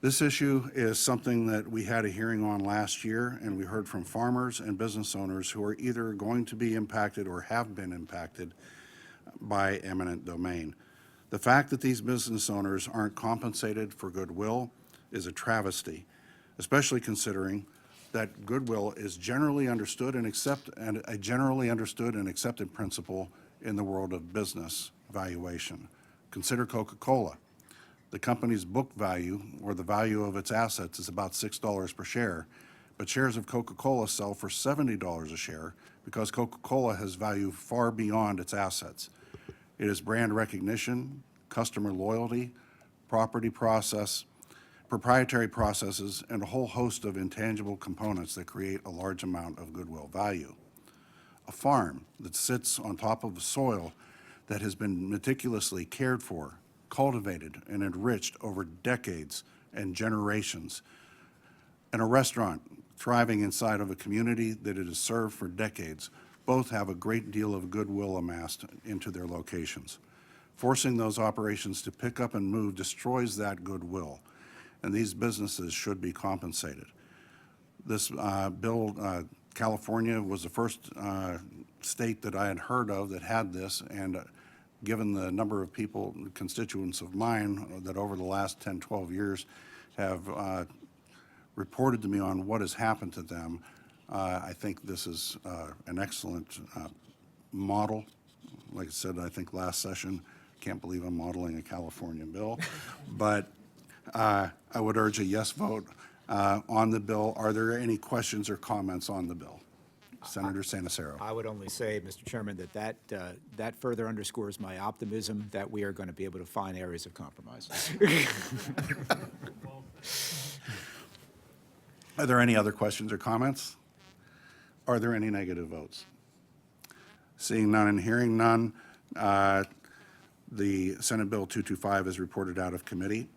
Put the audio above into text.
This issue is something that we had a hearing on last year, and we heard from farmers and business owners who are either going to be impacted or have been impacted by eminent domain. The fact that these business owners aren't compensated for goodwill is a travesty, especially considering that goodwill is generally understood and a generally understood and accepted principle in the world of business valuation. Consider Coca-Cola. The company's book value, or the value of its assets, is about $6 per share, but shares of Coca-Cola sell for $70 a share because Coca-Cola has value far beyond its assets. It is brand recognition, customer loyalty, proprietary processes, and a whole host of intangible components that create a large amount of goodwill value. A farm that sits on top of the soil that has been meticulously cared for, cultivated, and enriched over decades and generations, and a restaurant thriving inside of a community that it has served for decades, both have a great deal of goodwill amassed into their locations. Forcing those operations to pick up and move destroys that goodwill, and these businesses should be compensated. This bill, California was the first state that I had heard of that had this, and given the number of people, constituents of mine, that over the last 10, 12 years have reported to me on what has happened to them, I think this is an excellent model. Like I said, I think last session, can't believe I'm modeling a California bill, but I would urge a yes vote on the bill. Are there any questions or comments on the bill? Senator Sanacero. I would only say, Mr. Chairman, that further underscores my optimism that we are going to be able to find areas of compromise. Are there any other questions or comments? Are there any negative votes? Seeing none and hearing none, the Senate Bill 225 is reported out of committee.